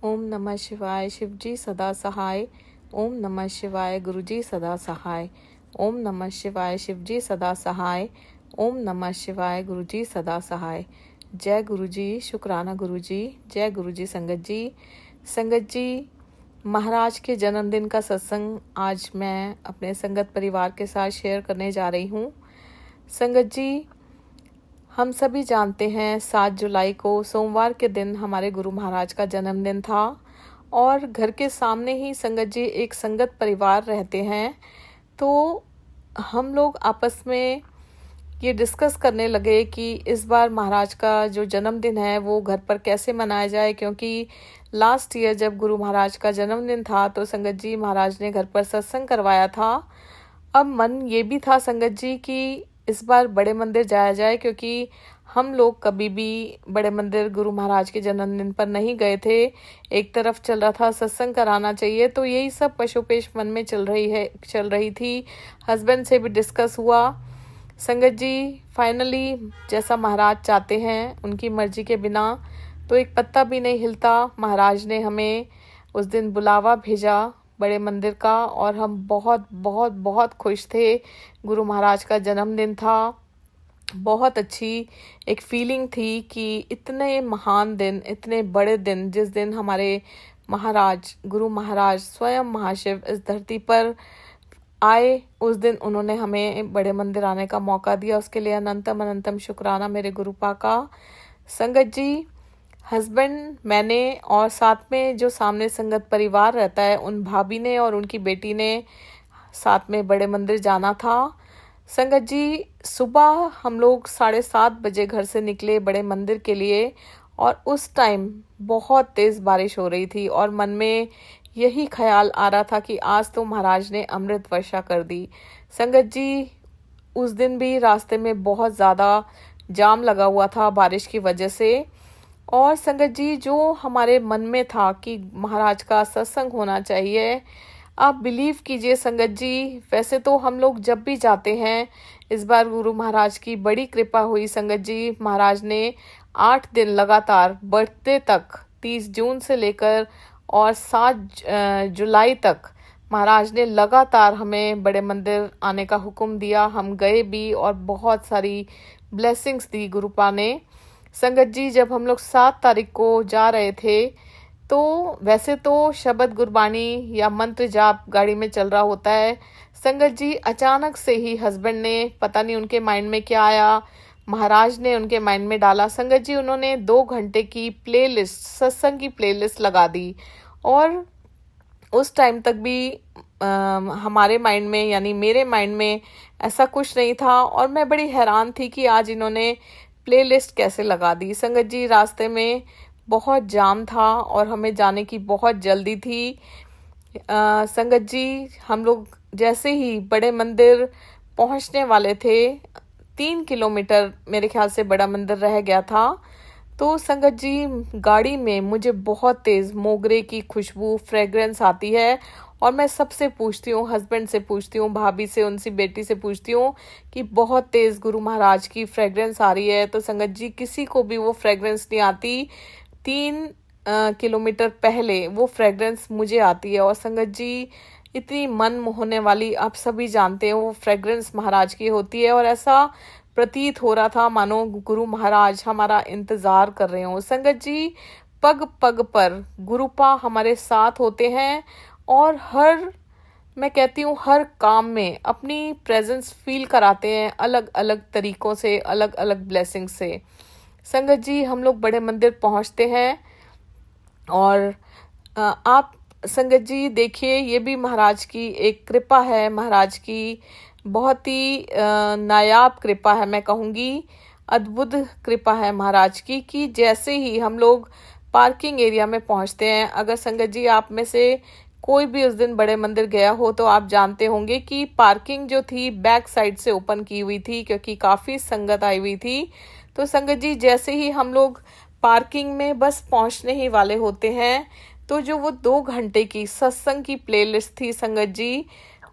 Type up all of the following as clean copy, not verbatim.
ओम नमः शिवाय शिवजी सदा सहाय। ओम नमः शिवाय गुरुजी सदा सहाय। ओम नमः शिवाय शिवजी सदा सहाय। ओम नमः शिवाय गुरुजी सदा सहाय। जय गुरुजी, शुक्राना गुरुजी, जय गुरुजी। संगत जी, महाराज के जन्मदिन का सत्संग आज मैं अपने संगत परिवार के साथ शेयर करने जा रही हूँ। संगत जी, हम सभी जानते हैं 7 जुलाई को सोमवार के दिन हमारे गुरु महाराज का जन्मदिन था और घर के सामने ही संगत जी एक संगत परिवार रहते हैं। तो हम लोग आपस में ये डिस्कस करने लगे कि इस बार महाराज का जो जन्मदिन है वो घर पर कैसे मनाया जाए, क्योंकि लास्ट ईयर जब गुरु महाराज का जन्मदिन था तो संगत जी महाराज ने घर पर सत्संग करवाया था। अब मन ये भी था संगत जी कि इस बार बड़े मंदिर जाया जाए, क्योंकि हम लोग कभी भी बड़े मंदिर गुरु महाराज के जन्मदिन पर नहीं गए थे। एक तरफ चल रहा था सत्संग कराना चाहिए, तो यही सब पशुपेश मन में चल रही थी। हस्बैंड से भी डिस्कस हुआ। संगत जी, फाइनली जैसा महाराज चाहते हैं उनकी मर्जी के बिना तो एक पत्ता भी नहीं हिलता। महाराज ने हमें उस दिन बुलावा भेजा बड़े मंदिर का और हम बहुत बहुत बहुत खुश थे। गुरु महाराज का जन्मदिन था। बहुत अच्छी एक फीलिंग थी कि इतने महान दिन, इतने बड़े दिन, जिस दिन हमारे महाराज गुरु महाराज स्वयं महाशिव इस धरती पर आए, उस दिन उन्होंने हमें बड़े मंदिर आने का मौका दिया। उसके लिए अनंतम अनंतम शुक्राना मेरे गुरुपा का। संगत जी, हस्बैंड, मैंने और साथ में जो सामने संगत परिवार रहता है उन भाभी ने और उनकी बेटी ने साथ में बड़े मंदिर जाना था। संगत जी, सुबह हम लोग 7:30 बजे घर से निकले बड़े मंदिर के लिए और उस टाइम बहुत तेज़ बारिश हो रही थी और मन में यही ख्याल आ रहा था कि आज तो महाराज ने अमृत वर्षा कर दी। संगत जी, उस दिन भी रास्ते में बहुत ज़्यादा जाम लगा हुआ था बारिश की वजह से। और संगत जी, जो हमारे मन में था कि महाराज का सत्संग होना चाहिए, आप बिलीव कीजिए संगत जी, वैसे तो हम लोग जब भी जाते हैं, इस बार गुरु महाराज की बड़ी कृपा हुई संगत जी। महाराज ने 8 दिन लगातार बर्थडे तक 30 जून से लेकर और 7 जुलाई तक महाराज ने लगातार हमें बड़े मंदिर आने का हुक्म दिया। हम गए भी और बहुत सारी ब्लेसिंग्स दी गुरुपा ने। संगत जी, जब हम लोग 7 तारीख को जा रहे थे तो वैसे तो शब्द गुरबानी या मंत्र जाप गाड़ी में चल रहा होता है। संगत जी, अचानक से ही हस्बैंड ने, पता नहीं उनके माइंड में क्या आया, महाराज ने उनके माइंड में डाला। संगत जी, उन्होंने 2 घंटे की प्लेलिस्ट, सत्संग की प्लेलिस्ट लगा दी और उस टाइम तक भी हमारे माइंड में, यानी मेरे माइंड में ऐसा कुछ नहीं था और मैं बड़ी हैरान थी कि आज इन्होंने प्लेलिस्ट कैसे लगा दी। संगत जी, रास्ते में बहुत जाम था और हमें जाने की बहुत जल्दी थी। संगत जी, हम लोग जैसे ही बड़े मंदिर पहुंचने वाले थे, 3 किलोमीटर मेरे ख्याल से बड़ा मंदिर रह गया था, तो संगत जी गाड़ी में मुझे बहुत तेज़ मोगरे की खुशबू, फ्रेग्रेंस आती है और मैं सबसे पूछती हूँ, हस्बैंड से पूछती हूँ, भाभी से, उनसी बेटी से पूछती हूँ कि बहुत तेज़ गुरु महाराज की फ्रेग्रेंस आ रही है। तो संगत जी, किसी को भी वो फ्रेग्रेंस नहीं आती। 3 किलोमीटर पहले वो फ्रेग्रेंस मुझे आती है और संगत जी, इतनी मन मोहने वाली, आप सभी जानते हैं वो फ्रेग्रेंस महाराज की होती है और ऐसा प्रतीत हो रहा था मानो गुरु महाराज हमारा इंतज़ार कर रहे हो। संगत जी, पग पग पर गुरुपा हमारे साथ होते हैं और मैं कहती हूँ हर काम में अपनी प्रेजेंस फील कराते हैं, अलग अलग तरीक़ों से, अलग अलग ब्लेसिंग से। संगत जी, हम लोग बड़े मंदिर पहुँचते हैं और आप संगत जी देखिए, ये भी महाराज की एक कृपा है, महाराज की बहुत ही नायाब कृपा है, मैं कहूँगी अद्भुत कृपा है महाराज की, कि जैसे ही हम लोग पार्किंग एरिया में पहुँचते हैं, अगर संगत जी आप में से कोई भी उस दिन बड़े मंदिर गया हो तो आप जानते होंगे कि पार्किंग जो थी बैक साइड से ओपन की हुई थी, क्योंकि काफ़ी संगत आई हुई थी। तो संगत जी, जैसे ही हम लोग पार्किंग में बस पहुंचने ही वाले होते हैं, तो जो वो 2 घंटे की सत्संग की प्लेलिस्ट थी संगत जी,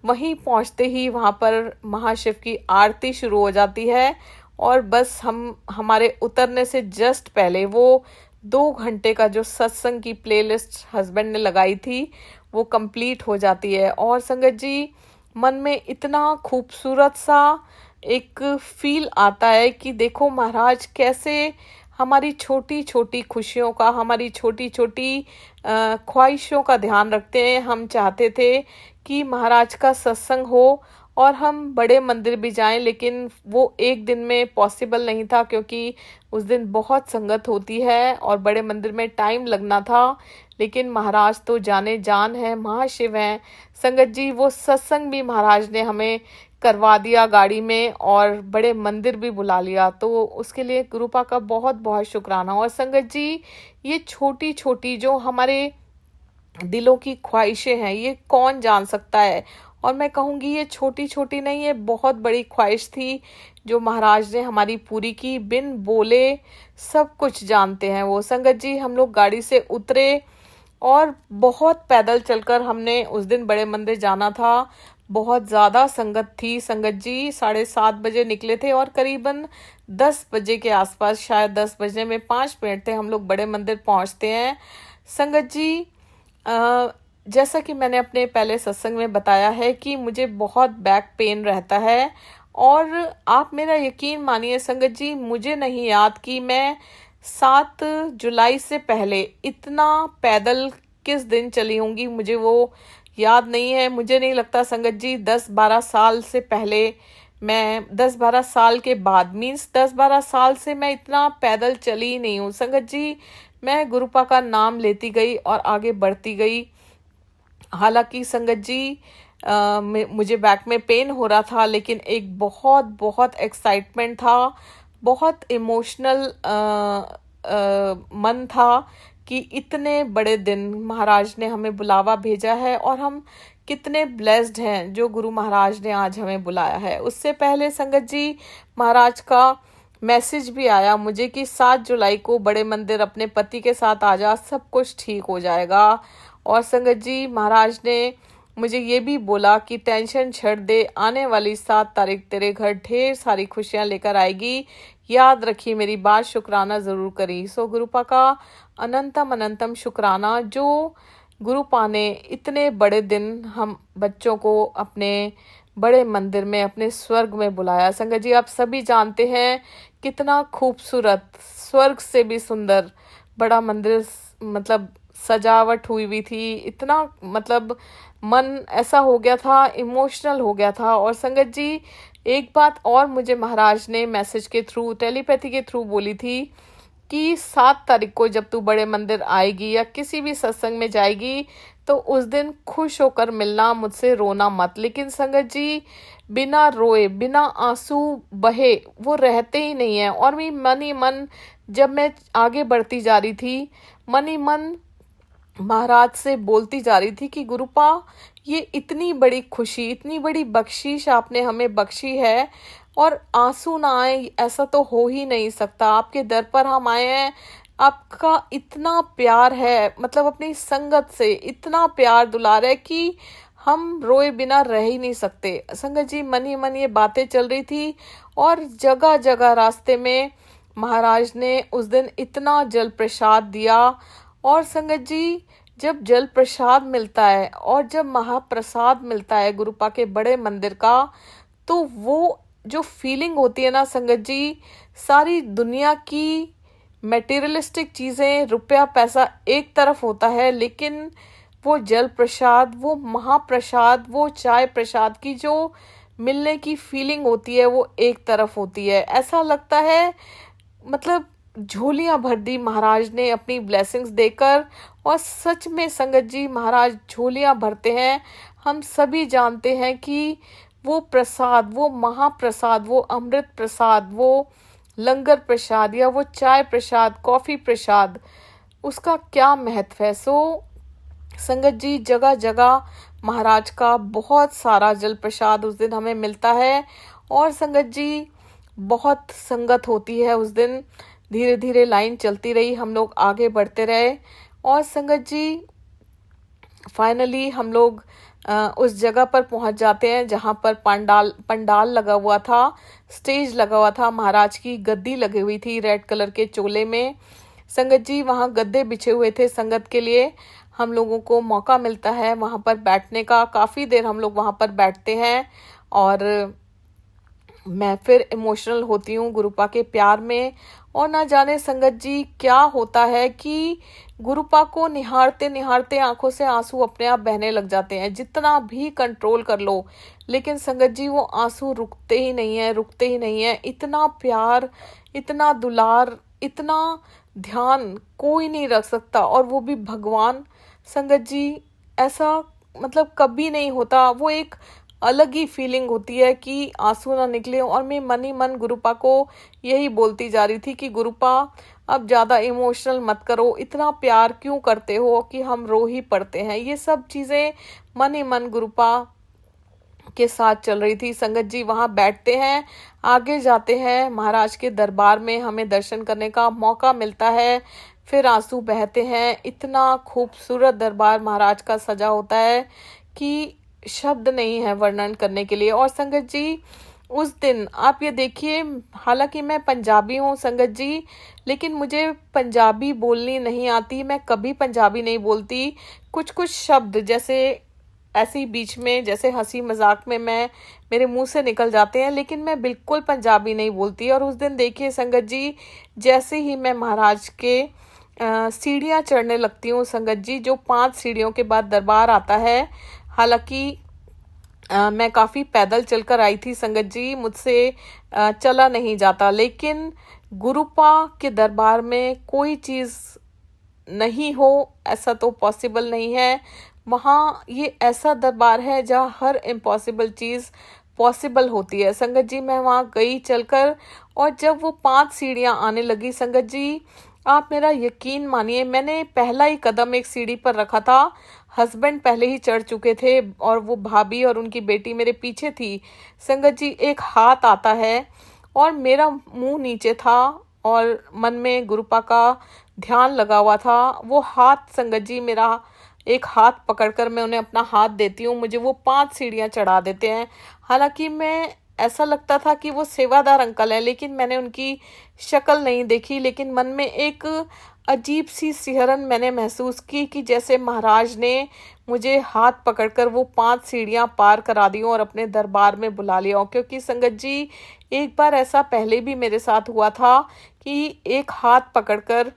वहीं पहुंचते ही वहां पर महाशिव की आरती शुरू हो जाती है और बस हमारे उतरने से जस्ट पहले वो 2 घंटे का जो सत्संग की प्लेलिस्ट हस्बैंड ने लगाई थी वो कंप्लीट हो जाती है। और संगत जी, मन में इतना खूबसूरत सा एक फील आता है कि देखो महाराज कैसे हमारी छोटी छोटी खुशियों का, हमारी छोटी छोटी ख्वाहिशों का ध्यान रखते हैं। हम चाहते थे कि महाराज का सत्संग हो और हम बड़े मंदिर भी जाएं, लेकिन वो एक दिन में पॉसिबल नहीं था क्योंकि उस दिन बहुत संगत होती है और बड़े मंदिर में टाइम लगना था। लेकिन महाराज तो जाने जान है, महाशिव हैं। संगत जी, वो सत्संग भी महाराज ने हमें करवा दिया गाड़ी में और बड़े मंदिर भी बुला लिया, तो उसके लिए गुरुपा का बहुत बहुत शुक्राना। और संगत जी, ये छोटी छोटी जो हमारे दिलों की ख्वाहिशें हैं, ये कौन जान सकता है। और मैं कहूँगी ये छोटी छोटी नहीं, ये बहुत बड़ी ख्वाहिश थी जो महाराज ने हमारी पूरी की। बिन बोले सब कुछ जानते हैं वो। संगत जी, हम लोग गाड़ी से उतरे और बहुत पैदल चलकर हमने उस दिन बड़े मंदिर जाना था। बहुत ज़्यादा संगत थी। संगत जी, 7:30 बजे निकले थे और करीबन 10 बजे के आसपास, शायद 10 बजने में 5 मिनट थे, हम लोग बड़े मंदिर पहुंचते हैं। संगत जी, जैसा कि मैंने अपने पहले सत्संग में बताया है कि मुझे बहुत बैक पेन रहता है। और आप मेरा यकीन मानिए संगत जी, मुझे नहीं याद कि मैं 7 जुलाई से पहले इतना पैदल किस दिन चली होंगी, मुझे वो याद नहीं है। मुझे नहीं लगता संगत जी 10-12 साल से पहले, मैं 10-12 साल के बाद, मीन्स 10-12 साल से मैं इतना पैदल चली ही नहीं हूँ। संगत जी, मैं गुरुपा का नाम लेती गई और आगे बढ़ती गई। हालांकि संगत जी, मुझे बैक में पेन हो रहा था, लेकिन एक बहुत बहुत एक्साइटमेंट था, बहुत इमोशनल मन था कि इतने बड़े दिन महाराज ने हमें बुलावा भेजा है और हम कितने ब्लेस्ड हैं जो गुरु महाराज ने आज हमें बुलाया है। उससे पहले संगत जी, महाराज का मैसेज भी आया मुझे कि 7 जुलाई को बड़े मंदिर अपने पति के साथ आ जा, सब कुछ ठीक हो जाएगा। और संगत जी, महाराज ने मुझे ये भी बोला कि टेंशन छोड़ दे, आने वाली 7 तारीख तेरे घर ढेर सारी खुशियां लेकर आएगी, याद रखिए मेरी बात, शुक्राना जरूर करी। सो गुरुपा का अनंतम अनंतम शुक्राना जो गुरुपा ने इतने बड़े दिन हम बच्चों को अपने बड़े मंदिर में, अपने स्वर्ग में बुलाया। संगत जी, आप सभी जानते हैं कितना खूबसूरत, स्वर्ग से भी सुंदर बड़ा मंदिर, मतलब सजावट हुई हुई थी। इतना मतलब मन ऐसा हो गया था, इमोशनल हो गया था। और संगत जी, एक बात और मुझे महाराज ने मैसेज के थ्रू, टेलीपैथी के थ्रू बोली थी कि 7 तारीख को जब तू बड़े मंदिर आएगी या किसी भी सत्संग में जाएगी तो उस दिन खुश होकर मिलना, मुझसे रोना मत। लेकिन संगत जी, बिना रोए, बिना आंसू बहे वो रहते ही नहीं है। और मैं मन ही मन, जब मैं आगे बढ़ती जा रही थी, मन ही मन महाराज से बोलती जा रही थी कि गुरुपा, ये इतनी बड़ी खुशी, इतनी बड़ी बख्शीश आपने हमें बख्शी है और आंसू ना आए ऐसा तो हो ही नहीं सकता। आपके दर पर हम आए हैं, आपका इतना प्यार है, मतलब अपनी संगत से इतना प्यार दुलार है कि हम रोए बिना रह ही नहीं सकते। संगत जी, मन ही मन ये बातें चल रही थी और जगह जगह रास्ते में महाराज ने उस दिन इतना जल प्रसाद दिया। और संगत जी, जब जल प्रसाद मिलता है और जब महाप्रसाद मिलता है गुरुपा के बड़े मंदिर का, तो वो जो फीलिंग होती है ना संगत जी, सारी दुनिया की मटेरियलिस्टिक चीज़ें, रुपया पैसा एक तरफ होता है, लेकिन वो जल प्रसाद, वो महाप्रसाद, वो चाय प्रसाद की जो मिलने की फीलिंग होती है वो एक तरफ होती है। ऐसा लगता है मतलब झोलियां भर दी महाराज ने अपनी ब्लेसिंग्स देकर। और सच में संगत जी, महाराज झोलियां भरते हैं। हम सभी जानते हैं कि वो प्रसाद, वो महाप्रसाद, वो अमृत प्रसाद, वो लंगर प्रसाद या वो चाय प्रसाद, कॉफी प्रसाद, उसका क्या महत्व है। सो संगत जी, जगह जगह महाराज का बहुत सारा जल प्रसाद उस दिन हमें मिलता है। और संगत जी, बहुत संगत होती है उस दिन। धीरे धीरे लाइन चलती रही, हम लोग आगे बढ़ते रहे। और संगत जी, फाइनली हम लोग उस जगह पर पहुंच जाते हैं जहां पर पंडाल लगा हुआ था, स्टेज लगा हुआ था, महाराज की गद्दी लगी हुई थी रेड कलर के चोले में। संगत जी वहाँ गद्दे बिछे हुए थे संगत के लिए। हम लोगों को मौका मिलता है वहाँ पर बैठने का, काफ़ी देर हम लोग वहाँ पर बैठते हैं और मैं फिर इमोशनल होती हूँ गुरुपा के प्यार में। और ना जाने संगत जी क्या होता है कि गुरुपा को निहारते निहारते आंखों से आंसू अपने आप बहने लग जाते हैं, जितना भी कंट्रोल कर लो लेकिन संगत जी वो आंसू रुकते ही नहीं है, रुकते ही नहीं है। इतना प्यार, इतना दुलार, इतना ध्यान कोई नहीं रख सकता, और वो भी भगवान। संगत जी ऐसा मतलब कभी नहीं होता। वो एक अलग ही फीलिंग होती है कि आंसू ना निकले। और मैं मन ही मन गुरुपा को यही बोलती जा रही थी कि गुरुपा अब ज़्यादा इमोशनल मत करो, इतना प्यार क्यों करते हो कि हम रो ही पड़ते हैं। ये सब चीज़ें मन ही मन गुरुपा के साथ चल रही थी। संगत जी वहाँ बैठते हैं, आगे जाते हैं महाराज के दरबार में, हमें दर्शन करने का मौका मिलता है, फिर आंसू बहते हैं। इतना खूबसूरत दरबार महाराज का सजा होता है कि शब्द नहीं है वर्णन करने के लिए। और संगत जी उस दिन आप ये देखिए, हालांकि मैं पंजाबी हूँ संगत जी, लेकिन मुझे पंजाबी बोलनी नहीं आती, मैं कभी पंजाबी नहीं बोलती। कुछ कुछ शब्द जैसे ऐसे ही बीच में जैसे हंसी मजाक में मेरे मुंह से निकल जाते हैं, लेकिन मैं बिल्कुल पंजाबी नहीं बोलती। और उस दिन देखिए संगत जी, जैसे ही मैं महाराज के सीढ़ियाँ चढ़ने लगती हूँ संगत जी, जो 5 सीढ़ियों के बाद दरबार आता है। हालांकि मैं काफ़ी पैदल चलकर आई थी संगत जी, मुझसे चला नहीं जाता, लेकिन गुरुपा के दरबार में कोई चीज़ नहीं हो ऐसा तो पॉसिबल नहीं है। वहाँ ये ऐसा दरबार है जहाँ हर इम्पॉसिबल चीज़ पॉसिबल होती है संगत जी। मैं वहाँ गई चलकर, और जब वो 5 सीढ़ियाँ आने लगी संगत जी, आप मेरा यकीन मानिए, मैंने पहला ही कदम एक सीढ़ी पर रखा था, हस्बैंड पहले ही चढ़ चुके थे और वो भाभी और उनकी बेटी मेरे पीछे थी संगत जी। एक हाथ आता है और मेरा मुंह नीचे था और मन में गुरुपा का ध्यान लगा हुआ था। वो हाथ संगत जी, मेरा एक हाथ पकड़कर मैं उन्हें अपना हाथ देती हूँ, मुझे वो 5 सीढ़ियाँ चढ़ा देते हैं। हालांकि मैं ऐसा लगता था कि वो सेवादार अंकल है, लेकिन मैंने उनकी शक्ल नहीं देखी, लेकिन मन में एक अजीब सी सिहरन मैंने महसूस की कि जैसे महाराज ने मुझे हाथ पकड़कर वो 5 सीढ़ियाँ पार करा दी और अपने दरबार में बुला लिया हो। क्योंकि संगत जी एक बार ऐसा पहले भी मेरे साथ हुआ था कि एक हाथ पकड़कर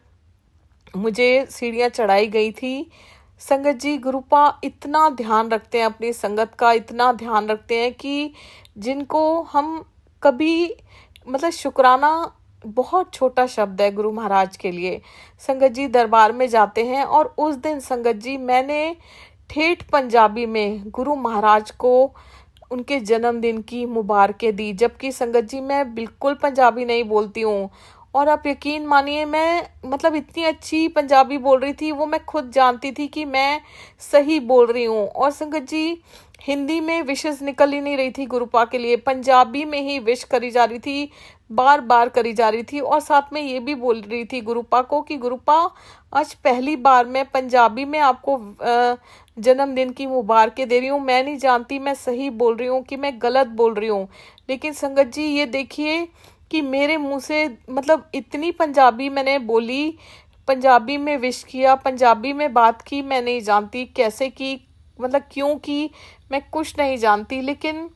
मुझे सीढ़ियाँ चढ़ाई गई थी। संगत जी गुरुपा इतना ध्यान रखते हैं अपनी संगत का, इतना ध्यान रखते हैं कि जिनको हम कभी मतलब शुक्राना बहुत छोटा शब्द है गुरु महाराज के लिए। संगत जी दरबार में जाते हैं और उस दिन संगत जी मैंने ठेठ पंजाबी में गुरु महाराज को उनके जन्मदिन की मुबारकें दी, जबकि संगत जी मैं बिल्कुल पंजाबी नहीं बोलती हूँ। और आप यकीन मानिए, मैं मतलब इतनी अच्छी पंजाबी बोल रही थी, वो मैं खुद जानती थी कि मैं सही बोल रही हूँ। और संगत जी हिंदी में विशेष निकल ही नहीं रही थी गुरुपा के लिए, पंजाबी में ही विश करी जा रही थी, बार बार करी जा रही थी। और साथ में ये भी बोल रही थी गुरुपा को कि गुरुपा आज पहली बार मैं पंजाबी में आपको जन्मदिन की मुबारकें दे रही हूँ। मैं नहीं जानती मैं सही बोल रही हूँ कि मैं गलत बोल रही हूँ, लेकिन संगत जी ये देखिए कि मेरे मुंह से मतलब इतनी पंजाबी मैंने बोली, पंजाबी में विश किया, पंजाबी में बात की। मैं नहीं जानती कैसे की, मतलब क्यों की, मैं कुछ नहीं जानती, लेकिन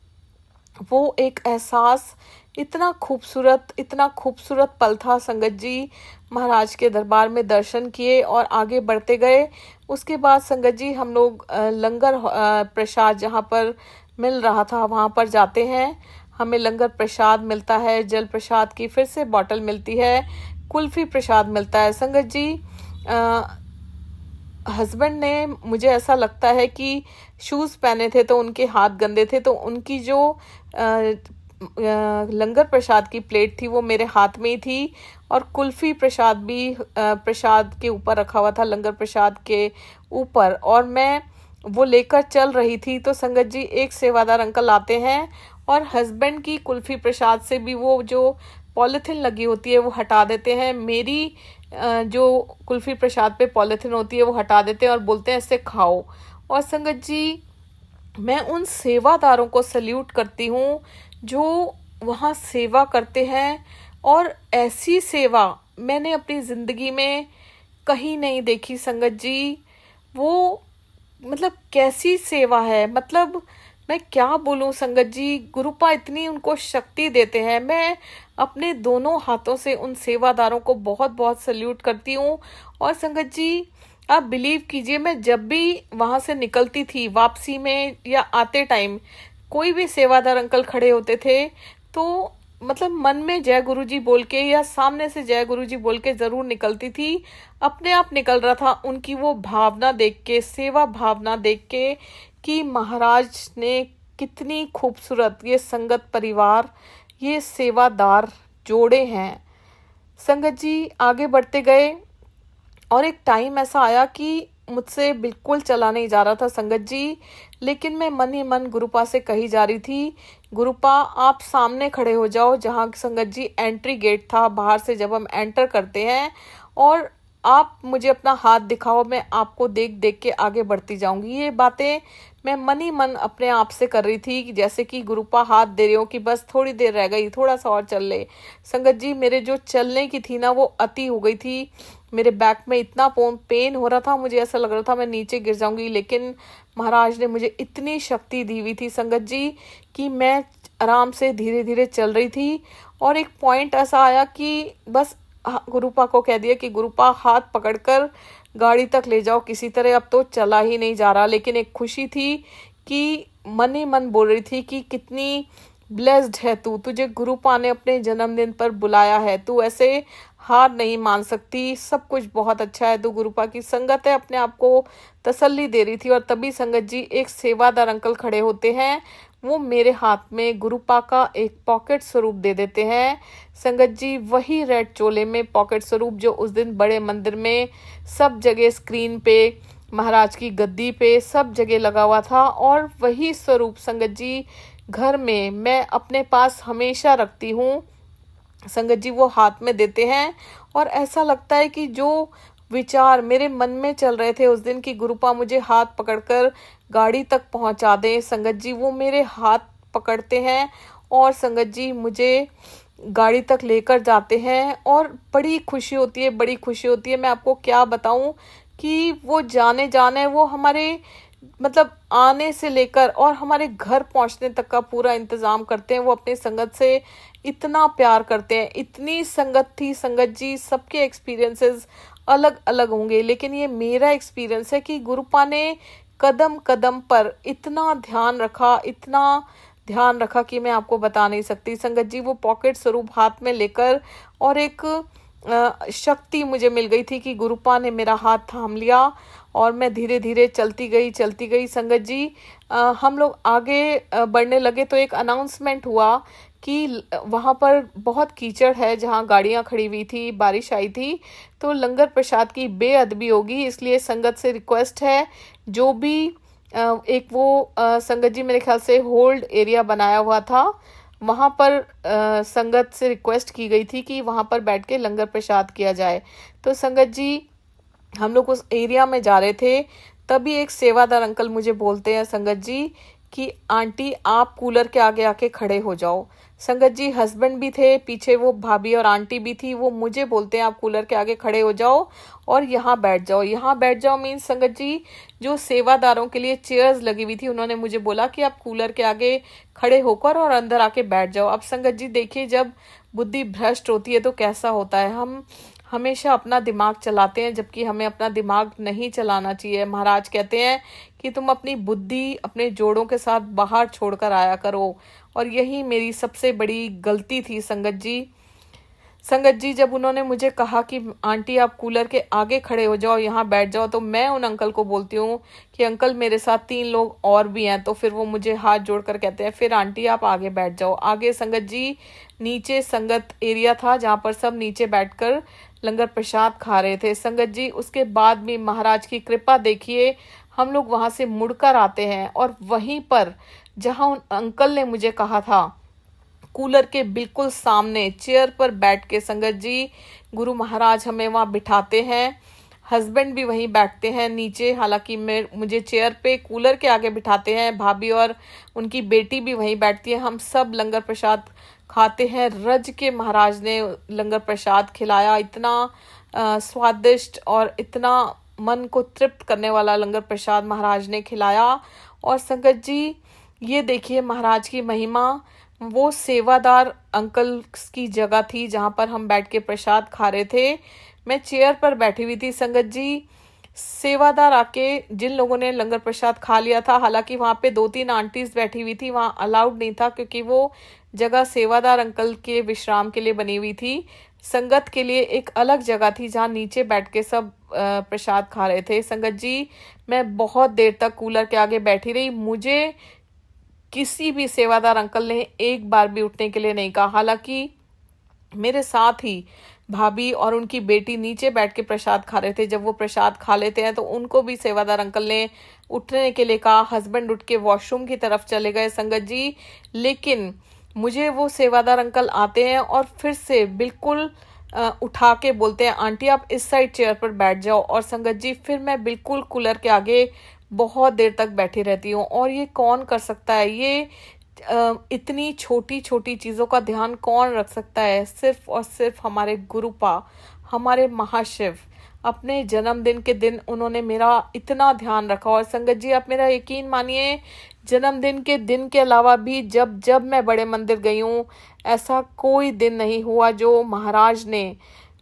वो एक एहसास इतना खूबसूरत पल था संगत जी। महाराज के दरबार में दर्शन किए और आगे बढ़ते गए। उसके बाद संगत जी हम लोग लंगर प्रसाद जहाँ पर मिल रहा था वहाँ पर जाते हैं। हमें लंगर प्रसाद मिलता है, जल प्रसाद की फिर से बॉटल मिलती है, कुल्फी प्रसाद मिलता है। संगत जी हस्बैंड ने, मुझे ऐसा लगता है कि शूज़ पहने थे तो उनके हाथ गंदे थे, तो उनकी जो लंगर प्रसाद की प्लेट थी वो मेरे हाथ में ही थी, और कुल्फी प्रसाद भी प्रसाद के ऊपर रखा हुआ था, लंगर प्रसाद के ऊपर, और मैं वो लेकर चल रही थी। तो संगत जी एक सेवादार अंकल आते हैं और हस्बैंड की कुल्फी प्रसाद से भी वो जो पॉलीथिन लगी होती है वो हटा देते हैं, मेरी जो कुल्फी प्रसाद पे पॉलीथिन होती है वो हटा देते हैं और बोलते हैं इससे खाओ। और संगत जी मैं उन सेवादारों को सल्यूट करती हूँ जो वहाँ सेवा करते हैं, और ऐसी सेवा मैंने अपनी ज़िंदगी में कहीं नहीं देखी संगत जी। वो मतलब कैसी सेवा है, मतलब मैं क्या बोलूं संगत जी। गुरुपा इतनी उनको शक्ति देते हैं। मैं अपने दोनों हाथों से उन सेवादारों को बहुत बहुत सल्यूट करती हूँ। और संगत जी आप बिलीव कीजिए, मैं जब भी वहां से निकलती थी वापसी में या आते टाइम, कोई भी सेवादार अंकल खड़े होते थे तो मतलब मन में जय गुरु जी बोल के या सामने से जय गुरु जी बोल के जरूर निकलती थी। अपने आप निकल रहा था उनकी वो भावना देख के, सेवा भावना देख के कि महाराज ने कितनी खूबसूरत ये संगत परिवार, ये सेवादार जोड़े हैं। संगत जी आगे बढ़ते गए और एक टाइम ऐसा आया कि मुझसे बिल्कुल चला नहीं जा रहा था संगत जी, लेकिन मैं मन ही मन गुरुपा से कही जा रही थी, गुरुपा आप सामने खड़े हो जाओ जहाँ संगत जी एंट्री गेट था बाहर से जब हम एंटर करते हैं, और आप मुझे अपना हाथ दिखाओ, मैं आपको देख देख के आगे बढ़ती जाऊंगी। ये बातें मैं मन ही मन अपने आप से कर रही थी कि जैसे कि गुरुपा हाथ दे रहे हो कि बस थोड़ी देर रह गई, थोड़ा सा और चल ले। संगत जी मेरे जो चलने की थी ना वो अति हो गई थी। मेरे बैक में इतना पेन हो रहा था, मुझे ऐसा लग रहा था मैं नीचे गिर जाऊंगी, लेकिन महाराज ने मुझे इतनी शक्ति दी हुई थी संगत जी कि मैं आराम से धीरे धीरे चल रही थी। और एक पॉइंट ऐसा आया कि बस गुरुपा को कह दिया कि गुरुपा हाथ पकड़कर गाड़ी तक ले जाओ किसी तरह, अब तो चला ही नहीं जा रहा। लेकिन एक खुशी थी कि मन ही मन बोल रही थी कि कितनी ब्लेस्ड है तू, तुझे गुरुपा ने अपने जन्मदिन पर बुलाया है, तू ऐसे हार नहीं मान सकती, सब कुछ बहुत अच्छा है, तू गुरुपा की संगत है। अपने आप को तसल्ली दे रही थी। और तभी संगत जी एक सेवादार अंकल खड़े होते हैं, वो मेरे हाथ में गुरुपा का एक पॉकेट स्वरूप दे देते हैं। संगत जी वही रेड चोले में पॉकेट स्वरूप जो उस दिन बड़े मंदिर में सब जगह स्क्रीन पे, महाराज की गद्दी पे सब जगह लगा हुआ था, और वही स्वरूप संगत जी घर में मैं अपने पास हमेशा रखती हूँ। संगत जी वो हाथ में देते हैं और ऐसा लगता है कि जो विचार मेरे मन में चल रहे थे उस दिन की गुरुपा मुझे हाथ पकड़कर गाड़ी तक पहुंचा दें, संगत जी वो मेरे हाथ पकड़ते हैं और संगत जी मुझे गाड़ी तक लेकर जाते हैं। और बड़ी खुशी होती है, बड़ी खुशी होती है। मैं आपको क्या बताऊं कि वो जाने जाने वो हमारे मतलब आने से लेकर और हमारे घर पहुंचने तक का पूरा इंतजाम करते हैं। वो अपने संगत से इतना प्यार करते हैं। इतनी संगत थी संगत जी, सबके एक्सपीरियंसेस अलग अलग होंगे, लेकिन ये मेरा एक्सपीरियंस है कि गुरुपा ने कदम कदम पर इतना ध्यान रखा, इतना ध्यान रखा कि मैं आपको बता नहीं सकती। संगत जी वो पॉकेट स्वरूप हाथ में लेकर और एक शक्ति मुझे मिल गई थी कि गुरुपा ने मेरा हाथ थाम लिया और मैं धीरे धीरे चलती गई संगत जी। हम लोग आगे बढ़ने लगे तो एक अनाउंसमेंट हुआ कि वहाँ पर बहुत कीचड़ है, जहाँ गाड़ियाँ खड़ी हुई थी, बारिश आई थी, तो लंगर प्रसाद की बेअदबी होगी, इसलिए संगत से रिक्वेस्ट है जो भी एक वो संगत जी मेरे ख्याल से होल्ड एरिया बनाया हुआ था, वहाँ पर संगत से रिक्वेस्ट की गई थी कि वहाँ पर बैठ के लंगर प्रसाद किया जाए। तो संगत जी हम लोग उस एरिया में जा रहे थे, तभी एक सेवादार अंकल मुझे बोलते हैं संगत जी कि आंटी आप कूलर के आगे आके खड़े हो जाओ। संगत जी हस्बैंड भी थे पीछे, वो भाभी और आंटी भी थी, वो मुझे बोलते हैं आप कूलर के आगे खड़े हो जाओ और यहाँ बैठ जाओ। यहाँ बैठ जाओ मीन्स संगत जी जो सेवादारों के लिए चेयर्स लगी हुई थी, उन्होंने मुझे बोला कि आप कूलर के आगे खड़े होकर और अंदर आके बैठ जाओ। अब संगत जी देखिए जब बुद्धि भ्रष्ट होती है तो कैसा होता है, हम हमेशा अपना दिमाग चलाते हैं जबकि हमें अपना दिमाग नहीं चलाना चाहिए। महाराज कहते हैं कि तुम अपनी बुद्धि अपने जोड़ों के साथ बाहर छोड़कर आया करो, और यही मेरी सबसे बड़ी गलती थी संगत जी। संगत जी जब उन्होंने मुझे कहा कि आंटी आप कूलर के आगे खड़े हो जाओ, यहाँ बैठ जाओ, तो मैं उन अंकल को बोलती हूँ कि अंकल मेरे साथ 3 लोग और भी हैं। तो फिर वो मुझे हाथ जोड़कर कहते हैं फिर आंटी आप आगे बैठ जाओ। आगे संगत जी नीचे संगत एरिया था जहाँ पर सब नीचे बैठकर लंगर प्रसाद खा रहे थे। संगत जी उसके बाद भी महाराज की कृपा देखिए, हम लोग वहां से मुड़कर आते हैं और वहीं पर जहां उन अंकल ने मुझे कहा था, कूलर के बिल्कुल सामने चेयर पर बैठ के संगत जी गुरु महाराज हमें वहां बिठाते हैं। हस्बैंड भी वहीं बैठते हैं नीचे, हालांकि मुझे चेयर पे कूलर के आगे बिठाते हैं। भाभी और उनकी बेटी भी वहीं बैठती है। हम सब लंगर प्रसाद खाते हैं। रज के महाराज ने लंगर प्रसाद खिलाया, इतना स्वादिष्ट और इतना मन को तृप्त करने वाला लंगर प्रसाद महाराज ने खिलाया। और संगत जी ये देखिए महाराज की महिमा, वो सेवादार अंकल की जगह थी जहाँ पर हम बैठ के प्रसाद खा रहे थे। मैं चेयर पर बैठी हुई थी संगत जी। सेवादार आके जिन लोगों ने लंगर प्रसाद खा लिया था, हालांकि वहाँ पे 2-3 आंटीज बैठी हुई थी, वहाँ अलाउड नहीं था क्योंकि वो जगह सेवादार अंकल के विश्राम के लिए बनी हुई थी। संगत के लिए एक अलग जगह थी जहाँ नीचे बैठ के सब प्रसाद खा रहे थे। संगत जी मैं बहुत देर तक कूलर के आगे बैठी रही। मुझे किसी भी सेवादार अंकल ने एक बार भी उठने के लिए नहीं कहा। हालांकि मेरे साथ ही भाभी और उनकी बेटी नीचे बैठ के प्रसाद खा रहे थे। जब वो प्रसाद खा लेते हैं तो उनको भी सेवादार अंकल ने उठने के लिए कहा। हस्बैंड उठ के वॉशरूम की तरफ चले गए संगत जी, लेकिन मुझे वो सेवादार अंकल आते हैं और फिर से बिल्कुल उठा के बोलते हैं, आंटी आप इस साइड चेयर पर बैठ जाओ। और संगत जी फिर मैं बिल्कुल कूलर के आगे बहुत देर तक बैठी रहती हूँ। और ये कौन कर सकता है, ये इतनी छोटी छोटी चीज़ों का ध्यान कौन रख सकता है? सिर्फ और सिर्फ हमारे गुरुपा, हमारे महाशिव। अपने जन्मदिन के दिन उन्होंने मेरा इतना ध्यान रखा। और संगत जी आप मेरा यकीन मानिए, जन्मदिन के दिन के अलावा भी जब जब मैं बड़े मंदिर गई हूँ, ऐसा कोई दिन नहीं हुआ जो महाराज ने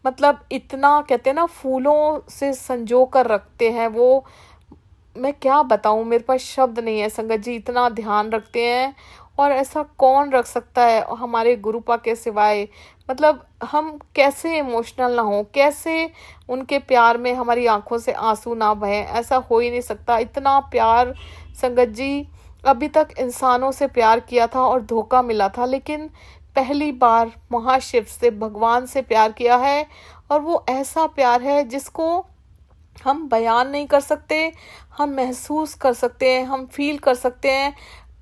मतलब इतना, कहते हैं ना, फूलों से संजो कर रखते हैं वो। मैं क्या बताऊं, मेरे पास शब्द नहीं है संगत जी, इतना ध्यान रखते हैं। और ऐसा कौन रख सकता है हमारे गुरुपा के सिवाय? मतलब हम कैसे इमोशनल ना हो, कैसे उनके प्यार में हमारी आंखों से आंसू ना बहे? ऐसा हो ही नहीं सकता। इतना प्यार संगत जी, अभी तक इंसानों से प्यार किया था और धोखा मिला था, लेकिन पहली बार महाशिव से, भगवान से प्यार किया है। और वो ऐसा प्यार है जिसको हम बयान नहीं कर सकते, हम महसूस कर सकते हैं, हम फील कर सकते हैं।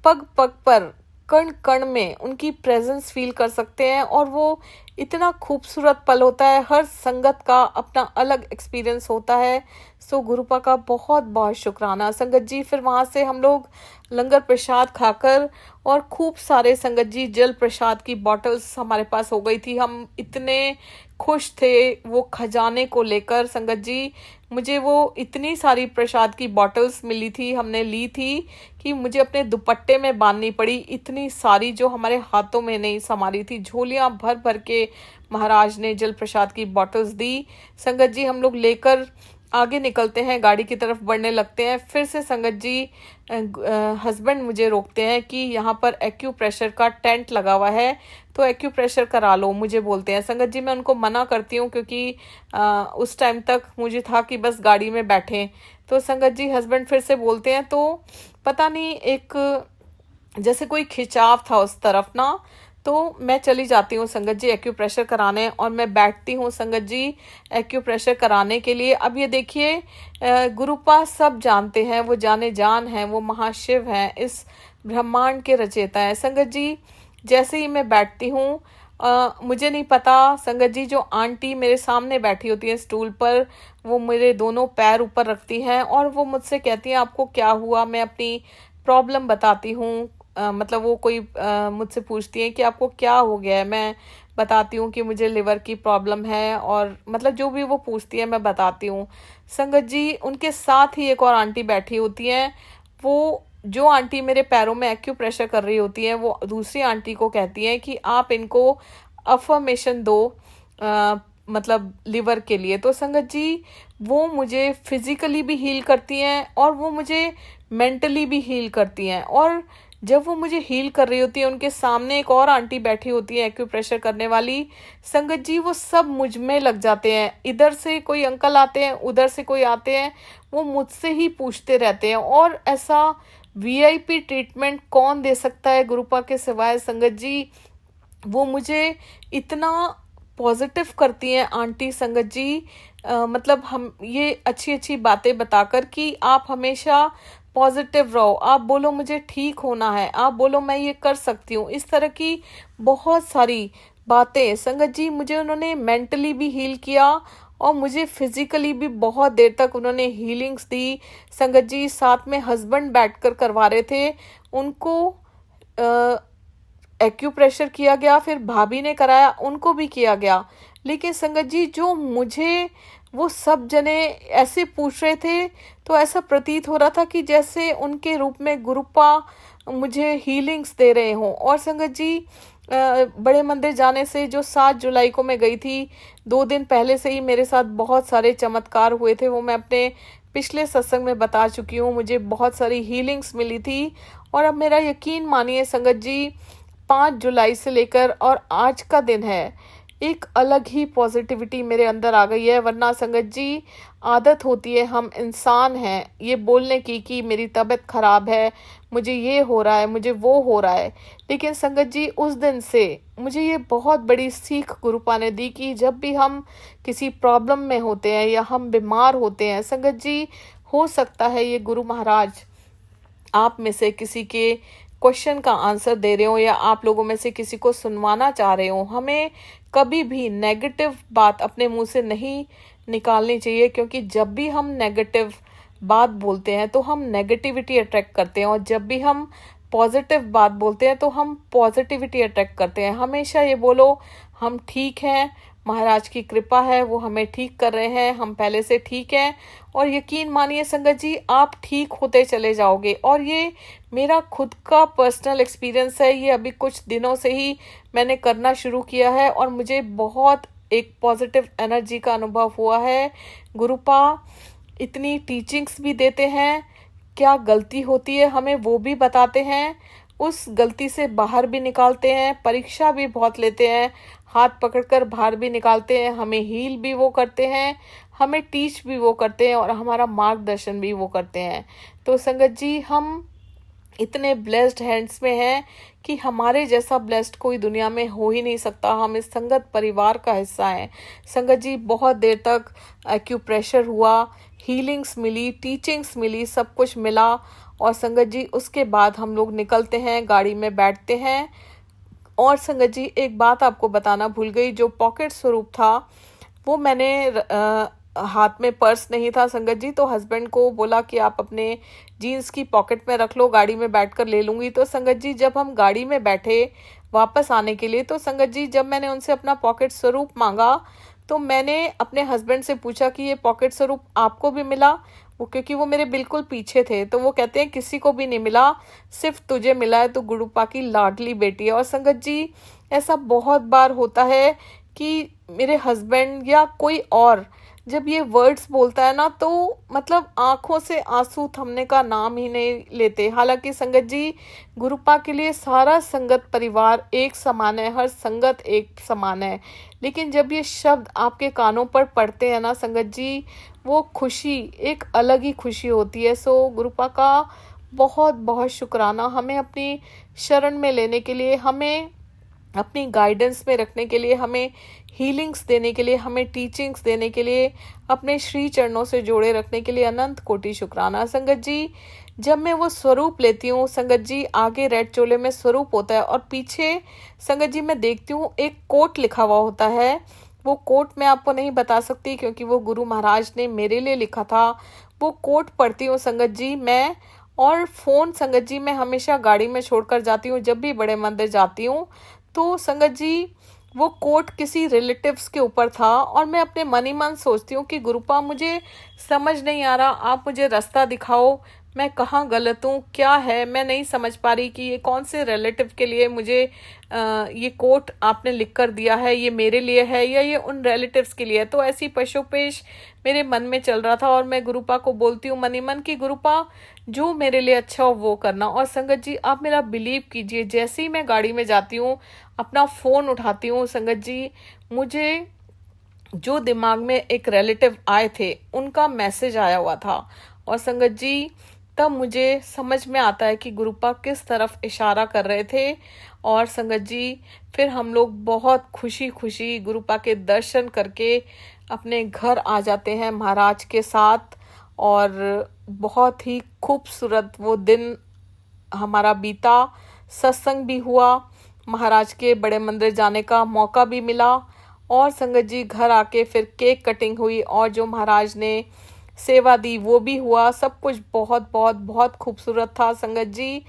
पग पग पर, कण कण में उनकी प्रेजेंस फील कर सकते हैं। और वो इतना खूबसूरत पल होता है। हर संगत का अपना अलग एक्सपीरियंस होता है। सो गुरुपा का बहुत बहुत शुक्राना संगत जी। फिर वहाँ से हम लोग लंगर प्रसाद खाकर, और खूब सारे संगत जी जल प्रसाद की बॉटल्स हमारे पास हो गई थी। हम इतने खुश थे वो खजाने को लेकर संगत जी। मुझे वो इतनी सारी प्रसाद की बॉटल्स मिली थी, हमने ली थी, कि मुझे अपने दुपट्टे में बांधनी पड़ी। इतनी सारी जो हमारे हाथों में नहीं संभाली थी, झोलियां भर भर के महाराज ने जल प्रसाद की बॉटल्स दी। संगत जी हम लोग लेकर आगे निकलते हैं, गाड़ी की तरफ बढ़ने लगते हैं। फिर से संगत जी हस्बैंड मुझे रोकते हैं कि यहाँ पर एक्यूप्रेशर का टेंट लगा हुआ है, तो एक्यूप्रेशर करा लो, मुझे बोलते हैं। संगत जी मैं उनको मना करती हूँ क्योंकि उस टाइम तक मुझे था कि बस गाड़ी में बैठें। तो संगत जी हस्बैंड फिर से बोलते हैं, तो पता नहीं एक जैसे कोई खिंचाव था उस तरफ ना, तो मैं चली जाती हूँ संगत जी एक्यूप्रेशर कराने। और मैं बैठती हूँ संगत जी एक्यूप्रेशर कराने के लिए। अब ये देखिए गुरुपा सब जानते हैं, वो जाने जान हैं, वो महाशिव हैं, इस ब्रह्मांड के रचयिता हैं संगत जी। जैसे ही मैं बैठती हूँ, मुझे नहीं पता संगत जी, जो आंटी मेरे सामने बैठी होती है स्टूल पर, वो मेरे दोनों पैर ऊपर रखती हैं और वो मुझसे कहती हैं आपको क्या हुआ? मैं अपनी प्रॉब्लम बताती हूँ। मतलब वो कोई मुझसे पूछती है कि आपको क्या हो गया है। मैं बताती हूँ कि मुझे लिवर की प्रॉब्लम है, और मतलब जो भी वो पूछती है मैं बताती हूँ संगत जी। उनके साथ ही एक और आंटी बैठी होती हैं। वो जो आंटी मेरे पैरों में एक्यूप्रेशर कर रही होती है, वो दूसरी आंटी को कहती हैं कि आप इनको अफर्मेशन दो, मतलब लिवर के लिए। तो संगत जी वो मुझे फिजिकली भी हील करती हैं और वो मुझे मेंटली भी हील करती हैं। और जब वो मुझे हील कर रही होती है, उनके सामने एक और आंटी बैठी होती है एक्यूप्रेशर करने वाली। संगत जी वो सब मुझ में लग जाते हैं। इधर से कोई अंकल आते हैं, उधर से कोई आते हैं, वो मुझसे ही पूछते रहते हैं। और ऐसा वीआईपी ट्रीटमेंट कौन दे सकता है गुरुपा के सिवाय संगत जी? वो मुझे इतना पॉजिटिव करती हैं आंटी संगत जी। मतलब हम ये अच्छी अच्छी बातें बताकर कि आप हमेशा पॉजिटिव रहो, आप बोलो मुझे ठीक होना है, आप बोलो मैं ये कर सकती हूँ, इस तरह की बहुत सारी बातें संगत जी। मुझे उन्होंने मेंटली भी हील किया और मुझे फिजिकली भी बहुत देर तक उन्होंने हीलिंग्स दी संगत जी। साथ में हस्बैंड बैठकर करवा रहे थे। उनको एक्यूप्रेशर किया गया, फिर भाभी ने कराया, उनको भी किया गया। लेकिन संगत जी जो मुझे वो सब जने ऐसे पूछ रहे थे, तो ऐसा प्रतीत हो रहा था कि जैसे उनके रूप में गुरुपा मुझे हीलिंग्स दे रहे हों। और संगत जी बड़े मंदिर जाने से जो 7 जुलाई को मैं गई थी, 2 दिन पहले से ही मेरे साथ बहुत सारे चमत्कार हुए थे। वो मैं अपने पिछले सत्संग में बता चुकी हूँ। मुझे बहुत सारी हीलिंग्स मिली थी। और अब मेरा यकीन मानिए संगत जी, 5 जुलाई से लेकर और आज का दिन है, एक अलग ही पॉजिटिविटी मेरे अंदर आ गई है। वरना संगत जी आदत होती है, हम इंसान हैं, ये बोलने की कि मेरी तबीयत खराब है, मुझे ये हो रहा है, मुझे वो हो रहा है। लेकिन संगत जी उस दिन से मुझे ये बहुत बड़ी सीख गुरुपा ने दी कि जब भी हम किसी प्रॉब्लम में होते हैं या हम बीमार होते हैं, संगत जी हो सकता है ये गुरु महाराज आप में से किसी के क्वेश्चन का आंसर दे रहे हो या आप लोगों में से किसी को सुनवाना चाह रहे हो। हमें कभी भी नेगेटिव बात अपने मुंह से नहीं निकालनी चाहिए, क्योंकि जब भी हम नेगेटिव बात बोलते हैं तो हम नेगेटिविटी अट्रैक्ट करते हैं, और जब भी हम पॉजिटिव बात बोलते हैं तो हम पॉजिटिविटी अट्रैक्ट करते हैं। हमेशा ये बोलो हम ठीक हैं, महाराज की कृपा है, वो हमें ठीक कर रहे हैं, हम पहले से ठीक हैं। और यकीन मानिए संगत जी आप ठीक होते चले जाओगे। और ये मेरा खुद का पर्सनल एक्सपीरियंस है, ये अभी कुछ दिनों से ही मैंने करना शुरू किया है और मुझे बहुत एक पॉजिटिव एनर्जी का अनुभव हुआ है। गुरुपा इतनी टीचिंग्स भी देते हैं, क्या गलती होती है हमें वो भी बताते हैं, उस गलती से बाहर भी निकालते हैं, परीक्षा भी बहुत लेते हैं, हाथ पकड़कर बाहर भी निकालते हैं, हमें हील भी वो करते हैं, हमें टीच भी वो करते हैं और हमारा मार्गदर्शन भी वो करते हैं। तो संगत जी हम इतने ब्लेस्ड हैंड्स में हैं कि हमारे जैसा ब्लेस्ड कोई दुनिया में हो ही नहीं सकता। हम इस संगत परिवार का हिस्सा हैं। संगत जी बहुत देर तक एक्यूप्रेशर हुआ, हीलिंग्स मिली, टीचिंग्स मिली, सब कुछ मिला। और संगत जी उसके बाद हम लोग निकलते हैं, गाड़ी में बैठते हैं। और संगत जी एक बात आपको बताना भूल गई, जो पॉकेट स्वरूप था वो मैंने हाथ में पर्स नहीं था संगत जी, तो हस्बैंड को बोला कि आप अपने जीन्स की पॉकेट में रख लो, गाड़ी में बैठकर ले लूँगी। तो संगत जी जब हम गाड़ी में बैठे वापस आने के लिए, तो संगत जी जब मैंने उनसे अपना पॉकेट स्वरूप मांगा, तो मैंने अपने हस्बैंड से पूछा कि ये पॉकेट स्वरूप आपको भी मिला? वो क्योंकि वो मेरे बिल्कुल पीछे थे, तो वो कहते हैं किसी को भी नहीं मिला, सिर्फ तुझे मिला है, तो गुरुपा की लाडली बेटी है। और संगत जी ऐसा बहुत बार होता है कि मेरे हस्बैंड या कोई और जब ये वर्ड्स बोलता है ना, तो मतलब आंखों से आंसू थमने का नाम ही नहीं लेते। हालांकि संगत जी गुरुपा के लिए सारा संगत परिवार एक समान है, हर संगत एक समान है। लेकिन जब ये शब्द आपके कानों पर पड़ते हैं ना संगत जी, वो खुशी एक अलग ही खुशी होती है। सो गुरुपा का बहुत बहुत शुक्राना, हमें अपनी शरण में लेने के लिए, हमें अपनी गाइडेंस में रखने के लिए, हमें हीलिंग्स देने के लिए, हमें टीचिंग्स देने के लिए, अपने श्री चरणों से जोड़े रखने के लिए अनंत कोटि शुक्राना। संगत जी जब मैं वो स्वरूप लेती हूँ संगत जी, आगे रेड चोले में स्वरूप होता है और पीछे संगत जी मैं देखती हूँ एक कोट लिखा हुआ होता है। वो कोट मैं आपको नहीं बता सकती क्योंकि वो गुरु महाराज ने मेरे लिए लिखा था। वो कोट पढ़ती हूँ संगत जी मैं, और फ़ोन संगत जी मैं हमेशा गाड़ी में छोड़कर जाती हूँ जब भी बड़े मंदिर जाती हूँ। तो संगत जी वो कोट किसी रिलेटिव्स के ऊपर था और मैं अपने मन ही मन सोचती हूँ कि गुरुपा मुझे समझ नहीं आ रहा, आप मुझे रास्ता दिखाओ, मैं कहाँ गलत हूँ, क्या है, मैं नहीं समझ पा रही कि ये कौन से रिलेटिव के लिए मुझे ये कोट आपने लिख कर दिया है, ये मेरे लिए है या ये उन रिलेटिव्स के लिए है। तो ऐसी पशोपेश मेरे मन में चल रहा था और मैं गुरुपा को बोलती हूँ मन ही मन कि गुरुपा जो मेरे लिए अच्छा हो वो करना। और संगत जी आप मेरा बिलीव कीजिए, जैसे ही मैं गाड़ी में जाती हूँ अपना फ़ोन उठाती हूँ संगत जी, मुझे जो दिमाग में एक रिलेटिव आए थे उनका मैसेज आया हुआ था। और संगत जी तब मुझे समझ में आता है कि गुरुपा किस तरफ इशारा कर रहे थे। और संगत जी फिर हम लोग बहुत खुशी खुशी गुरुपा के दर्शन करके अपने घर आ जाते हैं महाराज के साथ। और बहुत ही खूबसूरत वो दिन हमारा बीता, सत्संग भी हुआ, महाराज के बड़े मंदिर जाने का मौका भी मिला। और संगत जी घर आके फिर केक कटिंग हुई और जो महाराज ने सेवा दी वो भी हुआ। सब कुछ बहुत बहुत बहुत खूबसूरत था संगत जी।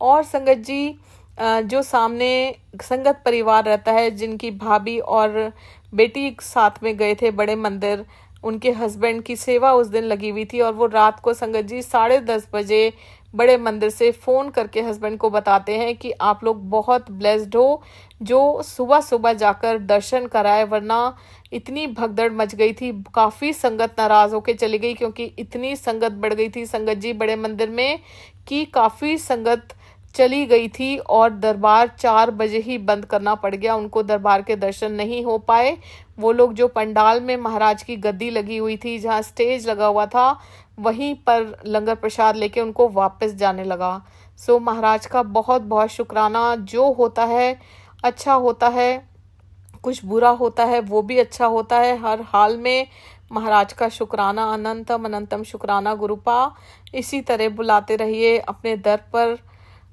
और संगत जी जो सामने संगत परिवार रहता है, जिनकी भाभी और बेटी साथ में गए थे बड़े मंदिर, उनके हस्बैंड की सेवा उस दिन लगी हुई थी और वो रात को संगत जी 10:30 बजे बड़े मंदिर से फ़ोन करके हस्बैंड को बताते हैं कि आप लोग बहुत ब्लेस्ड हो जो सुबह सुबह जाकर दर्शन कराए, वरना इतनी भगदड़ मच गई थी। काफ़ी संगत नाराज़ होके चली गई क्योंकि इतनी संगत बढ़ गई थी संगत जी बड़े मंदिर में कि काफ़ी संगत चली गई थी और दरबार 4 बजे ही बंद करना पड़ गया। उनको दरबार के दर्शन नहीं हो पाए। वो लोग जो पंडाल में महाराज की गद्दी लगी हुई थी, जहाँ स्टेज लगा हुआ था, वहीं पर लंगर प्रसाद लेके उनको वापस जाने लगा। सो महाराज का बहुत बहुत शुक्राना। जो होता है अच्छा होता है, कुछ बुरा होता है वो भी अच्छा होता है। हर हाल में महाराज का शुक्राना, अनंतम अनंतम शुक्राना गुरुपा। इसी तरह बुलाते रहिए अपने दर पर।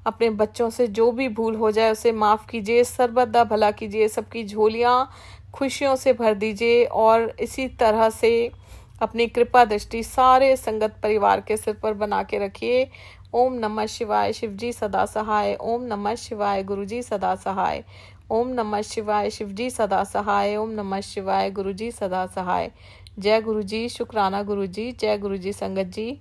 अपने बच्चों से जो भी भूल हो जाए उसे माफ़ कीजिए, सर्वदा भला कीजिए, सबकी झोलियाँ खुशियों से भर दीजिए और इसी तरह से अपनी कृपा दृष्टि सारे संगत परिवार के सिर पर बना के रखिए। ओम नमः शिवाय, शिवजी सदा सहाय। ओम नमः शिवाय, गुरुजी सदा सहाय। ओम नमः शिवाय, शिवजी सदा सहाय। ओम नमः शिवाय, गुरुजी सदा सहाय। जय गुरुजी, शुक्राना गुरुजी, जय गुरुजी संगत जी।